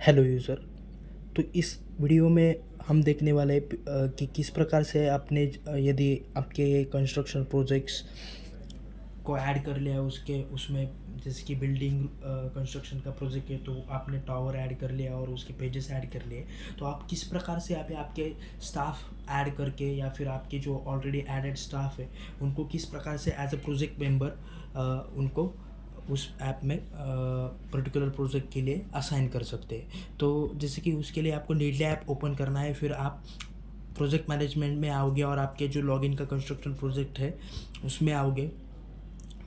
Hello user. तो इस video में हम देखने वाले हैं कि किस प्रकार से आपने यदि आपके कंस्ट्रक्शन प्रोजेक्ट्स को ऐड कर लिया है उसके उसमें, जैसे कि बिल्डिंग कंस्ट्रक्शन का प्रोजेक्ट है तो आपने टावर ऐड कर लिया और उसके पेजेस ऐड कर लिए, तो आप किस प्रकार से आपके स्टाफ ऐड करके या फिर आपके जो ऑलरेडी एडेड स्टाफ है उनको किस प्रकार से एज अ प्रोजेक्ट मेंबर उनको उस ऐप में पर्टिकुलर प्रोजेक्ट के लिए असाइन कर सकते हैं। तो जैसे कि उसके लिए आपको नीडली ऐप ओपन करना है, फिर आप प्रोजेक्ट मैनेजमेंट में आओगे और आपके जो लॉगिन का कंस्ट्रक्शन प्रोजेक्ट है उसमें आओगे।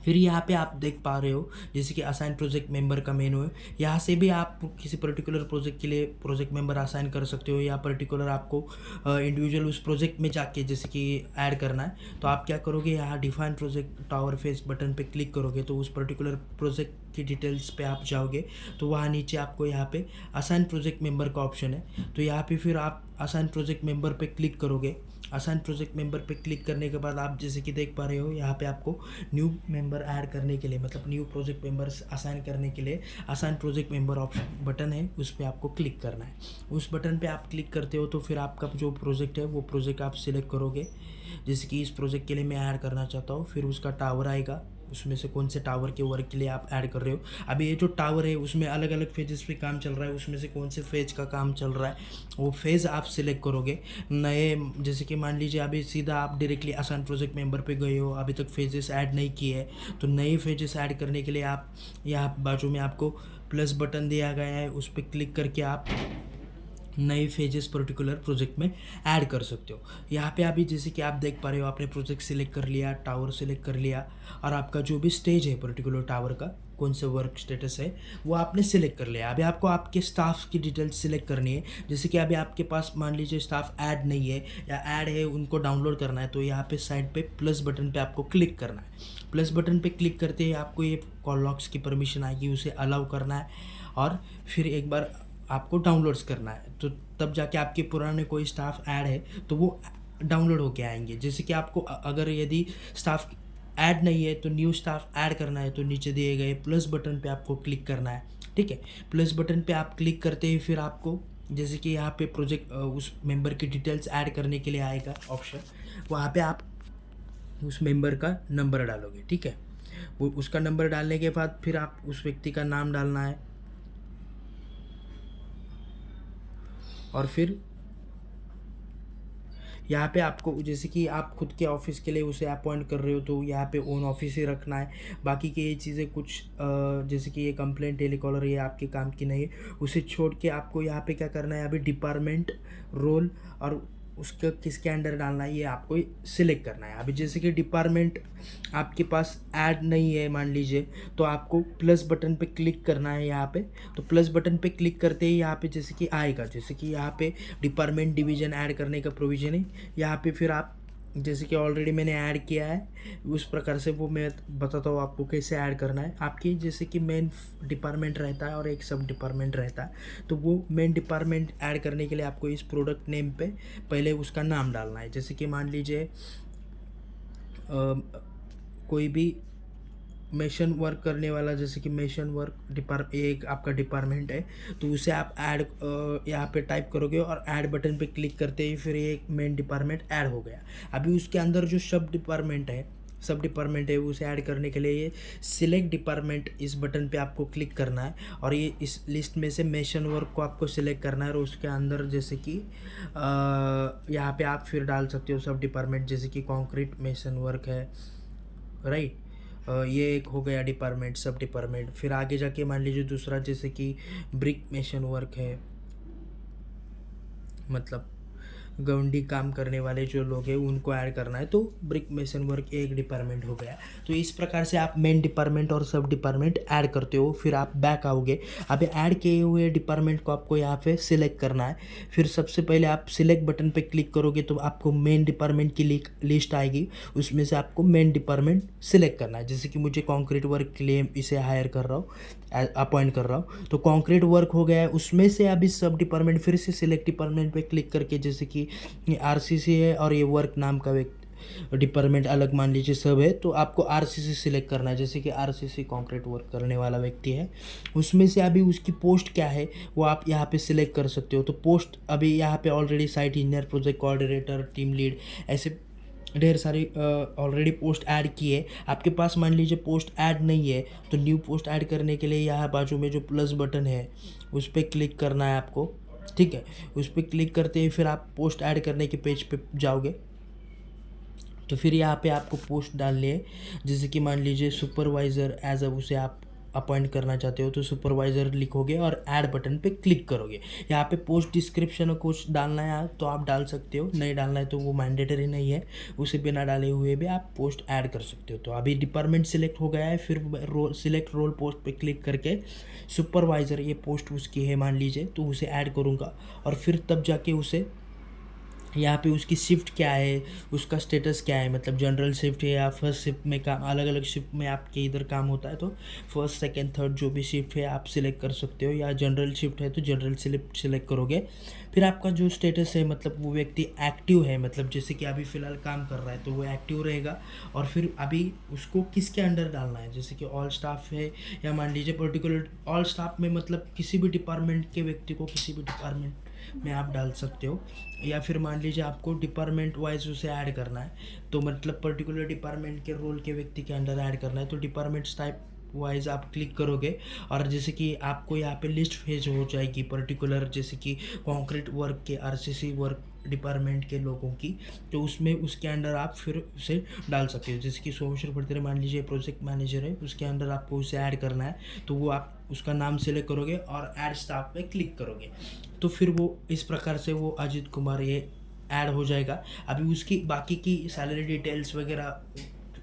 फिर यहाँ पे आप देख पा रहे हो जैसे कि असाइन प्रोजेक्ट मेंबर का मेनू है। यहाँ से भी आप किसी पर्टिकुलर प्रोजेक्ट के लिए प्रोजेक्ट मेंबर असाइन कर सकते हो या पर्टिकुलर आपको इंडिविजुअल उस प्रोजेक्ट में जाके जैसे कि ऐड करना है तो आप क्या करोगे, यहाँ define project tower face button पे क्लिक करोगे तो उस पर्टिकुलर प्रोजेक्ट की डिटेल्स पे आप जाओगे तो वहाँ नीचे आपको यहाँ पे असाइन प्रोजेक्ट मेंबर का ऑप्शन है। तो यहाँ पे फिर आप असाइन प्रोजेक्ट मेंबर पे क्लिक करोगे। असाइन प्रोजेक्ट मेंबर पे क्लिक करने के बाद आप जैसे कि देख पा रहे हो यहाँ पे आपको न्यू मेंबर ऐड करने के लिए, मतलब न्यू प्रोजेक्ट मेंबर्स असाइन करने के लिए assign project member option button है उस पर आपको क्लिक करना है। उस बटन पे आप क्लिक करते हो तो फिर आपका जो प्रोजेक्ट है वो प्रोजेक्ट आप सिलेक्ट करोगे। जैसे कि इस प्रोजेक्ट के लिए मैं ऐड करना चाहता हूँ, फिर उसका टावर आएगा, उसमें से कौन से टावर के वर्क के लिए आप ऐड कर रहे हो। अभी ये जो टावर है उसमें अलग अलग फेजेस पे काम चल रहा है, उसमें से कौन से फेज का काम चल रहा है वो फेज़ आप सिलेक्ट करोगे। नए जैसे कि मान लीजिए अभी सीधा आप डायरेक्टली आसान प्रोजेक्ट मेंबर पे गए हो, अभी तक फेजेस ऐड नहीं किए हैं तो नए फेजेस ऐड करने के लिए आप यहाँ बाजू में आपको प्लस बटन दिया गया है, उस पर क्लिक करके आप नए फेजेस पर्टिकुलर प्रोजेक्ट में ऐड कर सकते हो। यहाँ पे अभी जैसे कि आप देख पा रहे हो आपने प्रोजेक्ट सिलेक्ट कर लिया, टावर सिलेक्ट कर लिया और आपका जो भी स्टेज है पर्टिकुलर टावर का कौन से वर्क स्टेटस है वो आपने सिलेक्ट कर लिया। अभी आपको आपके स्टाफ की डिटेल्स सिलेक्ट करनी है। जैसे कि अभी आपके पास मान लीजिए स्टाफ ऐड नहीं है या ऐड है उनको डाउनलोड करना है तो यहाँ पे साइड पे प्लस बटन पे आपको क्लिक करना है। प्लस बटन पे क्लिक करते ही आपको ये कॉल लॉग्स की परमिशन आएगी, उसे अलाउ करना है और फिर एक बार आपको डाउनलोड्स करना है तो तब जाके आपके पुराने कोई स्टाफ ऐड है तो वो डाउनलोड होके आएंगे। जैसे कि आपको अगर यदि स्टाफ ऐड नहीं है तो न्यू स्टाफ ऐड करना है तो नीचे दिए गए प्लस बटन पे आपको क्लिक करना है। ठीक है, प्लस बटन पे आप क्लिक करते ही फिर आपको जैसे कि यहाँ पे प्रोजेक्ट उस मेंबर की डिटेल्स ऐड करने के लिए आएगा ऑप्शन, वहाँ पे आप उस मेंबर का नंबर डालोगे। ठीक है, वो उसका नंबर डालने के बाद फिर आप उस व्यक्ति का नाम डालना है और फिर यहाँ पे आपको जैसे कि आप खुद के ऑफिस के लिए उसे अपॉइंट कर रहे हो तो यहाँ पे ओन ऑफिस ही रखना है। बाकी की ये चीज़ें कुछ जैसे कि ये कंप्लेंट टेलीकॉलर ये आपके काम की नहीं है, उसे छोड़ के आपको यहाँ पे क्या करना है, अभी डिपार्टमेंट रोल और उसका किसके अंडर डालना है ये आपको सिलेक्ट करना है। अभी जैसे कि डिपार्टमेंट आपके पास ऐड नहीं है मान लीजिए तो आपको प्लस बटन पे क्लिक करना है यहाँ पे। तो प्लस बटन पे क्लिक करते ही यहाँ पे जैसे कि आएगा, जैसे कि यहाँ पे डिपार्टमेंट डिवीज़न ऐड करने का प्रोविज़न है। यहाँ पे फिर आप जैसे कि ऑलरेडी मैंने ऐड किया है उस प्रकार से वो मैं बताता हूँ आपको कैसे ऐड करना है। आपकी जैसे कि मेन डिपार्टमेंट रहता है और एक सब डिपार्टमेंट रहता है तो वो मेन डिपार्टमेंट ऐड करने के लिए आपको इस प्रोडक्ट नेम पे पहले उसका नाम डालना है। जैसे कि मान लीजिए कोई भी मेशन वर्क करने वाला, जैसे कि मेशन वर्क एक आपका डिपार्टमेंट है तो उसे आप ऐड यहाँ पे टाइप करोगे और ऐड बटन पे क्लिक करते ही फिर एक मेन डिपार्टमेंट ऐड हो गया। अभी उसके अंदर जो सब डिपार्टमेंट है उसे ऐड करने के लिए ये सिलेक्ट डिपार्टमेंट इस बटन पे आपको क्लिक करना है और ये इस लिस्ट में से मेशन वर्क को आपको सिलेक्ट करना है और उसके अंदर जैसे कि यहाँ पे आप फिर डाल सकते हो सब डिपार्टमेंट, जैसे कि कंक्रीट मेसन वर्क है, राइट। ये एक हो गया डिपार्टमेंट सब डिपार्टमेंट। फिर आगे जाके मान लीजिए दूसरा जैसे कि ब्रिक मेशन वर्क है, मतलब गवंडी काम करने वाले जो लोग हैं उनको ऐड करना है तो ब्रिक मेसन वर्क एक डिपार्टमेंट हो गया। तो इस प्रकार से आप मेन डिपार्टमेंट और सब डिपार्टमेंट ऐड करते हो। फिर आप बैक आओगे, अभी ऐड किए हुए डिपार्टमेंट को आपको यहाँ पे सिलेक्ट करना है। फिर सबसे पहले आप सिलेक्ट बटन पे क्लिक करोगे तो आपको मेन डिपार्टमेंट की लिस्ट आएगी, उसमें से आपको मेन डिपार्टमेंट सिलेक्ट करना है। जैसे कि मुझे कॉन्क्रीट वर्क के लिए इसे हायर कर रहा हूँ, अपॉइंट कर रहा हूँ तो कॉन्क्रीट वर्क हो गया है। उसमें से अभी सब डिपार्टमेंट फिर से सिलेक्ट डिपार्टमेंट पे क्लिक करके जैसे कि आरसीसी है और ये वर्क नाम का डिपार्टमेंट अलग मान लीजिए सब है, तो आपको आरसीसी सिलेक्ट करना है। जैसे कि आरसीसी कंक्रीट वर्क करने वाला व्यक्ति है, उसमें से अभी उसकी पोस्ट क्या है वो आप यहाँ पे सिलेक्ट कर सकते हो। तो पोस्ट अभी यहाँ पे already site engineer, project coordinator, team lead, ऐसे ढेर सारी ऑलरेडी पोस्ट ऐड की है। आपके पास मान लीजिए पोस्ट ऐड नहीं है, तो न्यू पोस्ट ऐड करने के लिए यहाँ बाजू में जो प्लस बटन है उस पर क्लिक करना है आपको, ठीक है। उस पर क्लिक करते ही फिर आप पोस्ट ऐड करने के पेज पे जाओगे। तो फिर यहाँ पे आपको पोस्ट डालनी है। जैसे कि मान लीजिए सुपरवाइज़र एज अ उसे आप अपॉइंट करना चाहते हो, तो सुपरवाइज़र लिखोगे और ऐड बटन पे क्लिक करोगे। यहाँ पे पोस्ट डिस्क्रिप्शन में कुछ डालना है तो आप डाल सकते हो, नहीं डालना है तो वो मैंडेटरी नहीं है, उसे बिना डाले हुए भी आप पोस्ट ऐड कर सकते हो। तो अभी डिपार्टमेंट सिलेक्ट हो गया है, फिर सिलेक्ट रोल पोस्ट पे क्लिक करके सुपरवाइज़र, ये पोस्ट उसकी है मान लीजिए, तो उसे ऐड करूँगा। और फिर तब जाके उसे यहाँ पे उसकी शिफ्ट क्या है, उसका स्टेटस क्या है, मतलब जनरल शिफ्ट है या फर्स्ट शिफ्ट में काम, अलग अलग शिफ्ट में आपके इधर काम होता है, तो फर्स्ट सेकंड थर्ड जो भी शिफ्ट है आप सिलेक्ट कर सकते हो, या जनरल शिफ्ट है तो जनरल सिलेक्ट करोगे। फिर आपका जो स्टेटस है, मतलब वो व्यक्ति एक्टिव है, मतलब जैसे कि अभी फ़िलहाल काम कर रहा है तो वो एक्टिव रहेगा। और फिर अभी उसको किसके अंडर डालना है, जैसे कि ऑल स्टाफ है, या मान लीजिए पर्टिकुलर ऑल स्टाफ में मतलब किसी भी डिपार्टमेंट के व्यक्ति को किसी भी डिपार्टमेंट में आप डाल सकते हो। या फिर मान लीजिए आपको डिपार्टमेंट वाइज उसे ऐड करना है, तो मतलब पर्टिकुलर डिपार्टमेंट के रोल के व्यक्ति के अंडर ऐड करना है, तो डिपार्टमेंट्स टाइप वाइज आप क्लिक करोगे। और जैसे कि आपको यहाँ पे लिस्ट भेज हो जाएगी पर्टिकुलर, जैसे कि कंक्रीट वर्क के, आरसीसी वर्क डिपार्टमेंट के लोगों की, तो उसमें उसके अंडर आप फिर उसे डाल सकते हो। जैसे कि सोमेश्वर भड़तरे मान लीजिए प्रोजेक्ट मैनेजर है, उसके अंडर आपको उसे ऐड करना है, तो वो आप उसका नाम सेलेक्ट करोगे और ऐड स्टाफ पे क्लिक करोगे, तो फिर वो इस प्रकार से वो अजीत कुमार ये ऐड हो जाएगा। अभी उसकी बाकी की सैलरी डिटेल्स वगैरह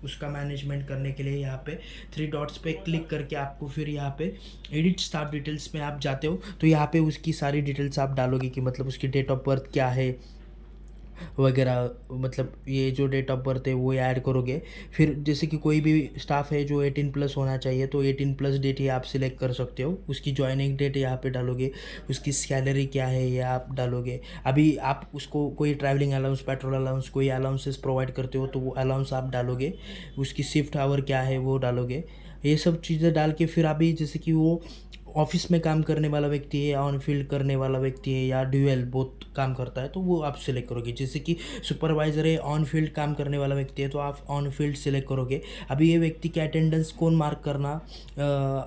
उसका मैनेजमेंट करने के लिए यहाँ पे 3 डॉट्स पे क्लिक करके आपको फिर यहाँ पे एडिट स्टाफ डिटेल्स में आप जाते हो, तो यहाँ पे उसकी सारी डिटेल्स आप डालोगे कि मतलब उसकी डेट ऑफ बर्थ क्या है वगैरह, मतलब ये जो डेट ऑफ बर्थ है वो ऐड करोगे। फिर जैसे कि कोई भी स्टाफ है जो 18+ होना चाहिए, तो 18+ डेट ही आप सिलेक्ट कर सकते हो। उसकी ज्वाइनिंग डेट यहाँ पे डालोगे, उसकी सैलरी क्या है ये आप डालोगे। अभी आप उसको कोई ट्रैवलिंग अलाउंस, पेट्रोल अलाउंस, कोई अलाउंसेस प्रोवाइड करते हो तो वो अलाउंस आप डालोगे। उसकी शिफ्ट आवर क्या है वो डालोगे। ये सब चीज़ें डाल के फिर अभी जैसे कि वो ऑफिस में काम करने वाला व्यक्ति है, ऑन फील्ड करने वाला व्यक्ति है, या ड्यूअल बोथ काम करता है, तो वो आप सिलेक्ट करोगे। जैसे कि सुपरवाइज़र है, ऑन फील्ड काम करने वाला व्यक्ति है, तो आप ऑन फील्ड सिलेक्ट करोगे। अभी ये व्यक्ति की अटेंडेंस कौन मार्क करना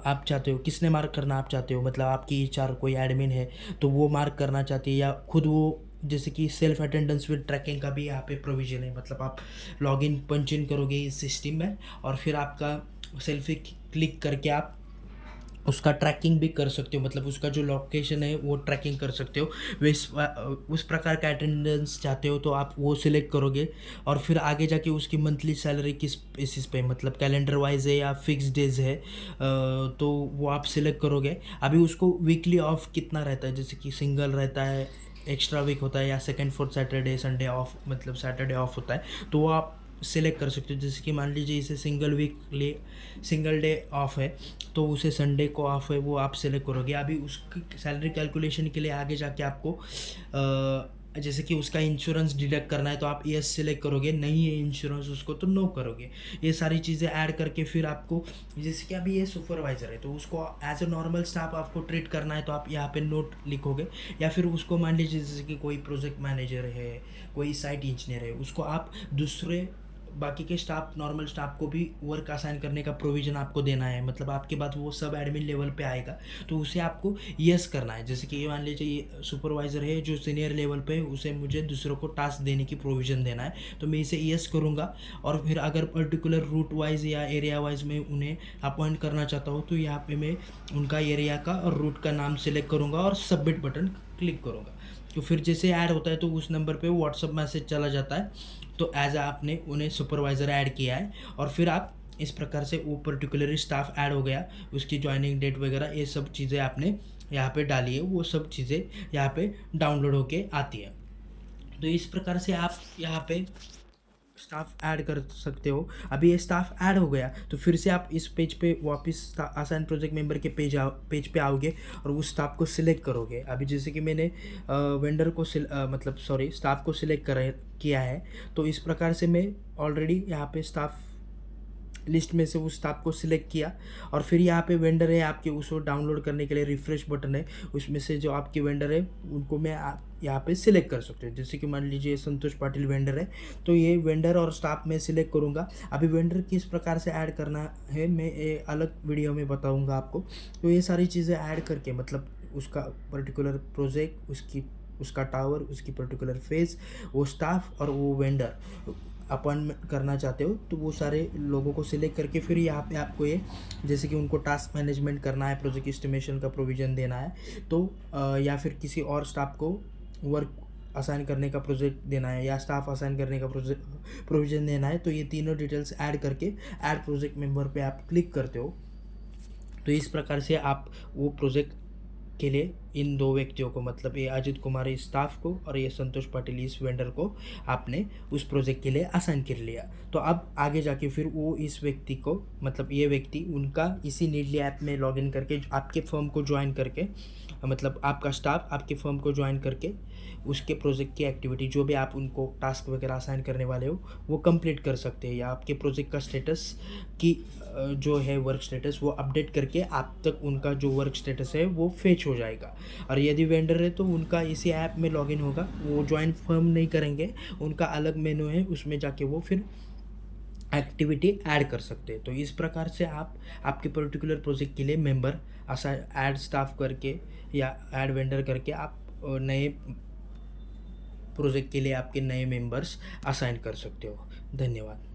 आप चाहते हो, किसने मार्क करना आप चाहते हो, मतलब आपकी HR कोई एडमिन है तो वो मार्क करना चाहती है, या खुद वो, जैसे कि सेल्फ अटेंडेंस विद ट्रैकिंग का भी यहाँ पे प्रोविजन है। मतलब आप लॉगिन पंच इन करोगे इस सिस्टम में, और फिर आपका सेल्फी क्लिक करके आप उसका ट्रैकिंग भी कर सकते हो, मतलब उसका जो लोकेशन है वो ट्रैकिंग कर सकते हो। उस प्रकार का अटेंडेंस चाहते हो तो आप वो सिलेक्ट करोगे। और फिर आगे जाके उसकी मंथली सैलरी किस बेसिस पे, मतलब कैलेंडर वाइज है या फिक्स डेज है, तो वो आप सिलेक्ट करोगे। अभी उसको वीकली ऑफ कितना रहता है, जैसे कि सिंगल रहता है, एक्स्ट्रा वीक होता है, या second fourth Saturday Sunday off, मतलब सैटरडे ऑफ होता है, तो वो आप सिलेक्ट कर सकते हो। जैसे कि मान लीजिए इसे सिंगल डे ऑफ है, तो उसे संडे को ऑफ है वो आप सिलेक्ट करोगे। अभी उसकी सैलरी कैलकुलेशन के लिए आगे जाके आपको जैसे कि उसका इंश्योरेंस डिडक्ट करना है तो आप येस सिलेक्ट करोगे, नहीं है इंश्योरेंस उसको तो नो करोगे। ये सारी चीज़ें ऐड करके फिर आपको, जैसे कि अभी ये सुपरवाइज़र है तो उसको एज ए नॉर्मल स्टाफ आपको ट्रीट करना है, तो आप यहाँ पे नोट लिखोगे। या फिर उसको मान लीजिए जैसे कि कोई प्रोजेक्ट मैनेजर है, कोई साइट इंजीनियर है, उसको आप दूसरे बाकी के स्टाफ, नॉर्मल स्टाफ को भी वर्क असाइन करने का प्रोविज़न आपको देना है, मतलब आपके बाद वो सब एडमिन लेवल पे आएगा तो उसे आपको यस करना है। जैसे कि ये मान लीजिए ये सुपरवाइज़र है जो सीनियर लेवल पे है, उसे मुझे दूसरों को टास्क देने की प्रोविज़न देना है, तो मैं इसे यस करूँगा। और फिर अगर पर्टिकुलर रूट वाइज या एरिया वाइज में उन्हें अपॉइंट करना चाहता हूँ, तो यहाँ पे मैं उनका एरिया का और रूट का नाम सेलेक्ट करूँगा और सबमिट बटन क्लिक करूँगा। तो फिर जैसे ऐड होता है तो उस नंबर पे व्हाट्सअप मैसेज चला जाता है, तो एज आपने उन्हें सुपरवाइज़र ऐड किया है। और फिर आप इस प्रकार से वो पर्टिकुलर स्टाफ ऐड हो गया, उसकी ज्वाइनिंग डेट वगैरह ये सब चीज़ें आपने यहाँ पे डाली है, वो सब चीज़ें यहाँ पे डाउनलोड होके आती है। तो इस प्रकार से आप यहाँ पे स्टाफ ऐड कर सकते हो। अभी ये स्टाफ ऐड हो गया तो फिर से आप इस पेज पे वापस असाइन प्रोजेक्ट मेंबर के पेज पे आओगे और उस स्टाफ को सिलेक्ट करोगे। अभी जैसे कि मैंने वेंडर को मतलब सॉरी स्टाफ को सिलेक्ट किया है, तो इस प्रकार से मैं ऑलरेडी यहाँ पे स्टाफ लिस्ट में से उस स्टाफ को सिलेक्ट किया और फिर यहाँ पे वेंडर है आपके, उसको डाउनलोड करने के लिए रिफ्रेश बटन है, उसमें से जो आपके वेंडर है उनको मैं यहाँ पे सिलेक्ट कर सकते हो। जैसे कि मान लीजिए संतोष पाटिल वेंडर है, तो ये वेंडर और स्टाफ में सिलेक्ट करूँगा। अभी वेंडर किस प्रकार से ऐड करना है मैं ये अलग वीडियो में बताऊँगा आपको। तो ये सारी चीज़ें ऐड करके मतलब उसका पर्टिकुलर प्रोजेक्ट, उसका टावर, उसकी पर्टिकुलर फेज, वो स्टाफ और वो वेंडर अपॉइंटमेंट करना चाहते हो तो वो सारे लोगों को सिलेक्ट करके फिर यहाँ पे आपको ये जैसे कि उनको टास्क मैनेजमेंट करना है, प्रोजेक्ट एस्टिमेशन का प्रोविज़न देना है तो या फिर किसी और स्टाफ को वर्क असाइन करने का प्रोजेक्ट देना है या स्टाफ असाइन करने का प्रोविज़न देना है, तो ये तीनों डिटेल्स ऐड करके ऐड प्रोजेक्ट मेंबर पे आप क्लिक करते हो। तो इस प्रकार से आप वो प्रोजेक्ट के लिए इन दो व्यक्तियों को मतलब ये अजित कुमार इस स्टाफ को और ये संतोष पाटिल इस वेंडर को आपने उस प्रोजेक्ट के लिए असाइन कर लिया। तो अब आगे जाके फिर वो इस व्यक्ति को मतलब ये व्यक्ति उनका इसी नीडली ऐप में लॉगिन करके आपके फर्म को ज्वाइन करके मतलब आपका स्टाफ आपके फर्म को ज्वाइन करके उसके प्रोजेक्ट की एक्टिविटी जो भी आप उनको टास्क वगैरह असाइन करने वाले हो वो कंप्लीट कर सकते हैं, या आपके प्रोजेक्ट का स्टेटस की जो है वर्क स्टेटस वो अपडेट करके आप तक उनका जो वर्क स्टेटस है वो फेच हो जाएगा। और यदि वेंडर है तो उनका इसी ऐप में लॉगिन होगा, वो ज्वाइन फर्म नहीं करेंगे, उनका अलग मेनू है उसमें जाके वो फिर एक्टिविटी ऐड कर सकते हैं। तो इस प्रकार से आप आपके पर्टिकुलर प्रोजेक्ट के लिए मेंबर ऐड स्टाफ करके या ऐड वेंडर करके आप नए प्रोजेक्ट के लिए आपके नए मेंबर्स असाइन कर सकते हो। धन्यवाद।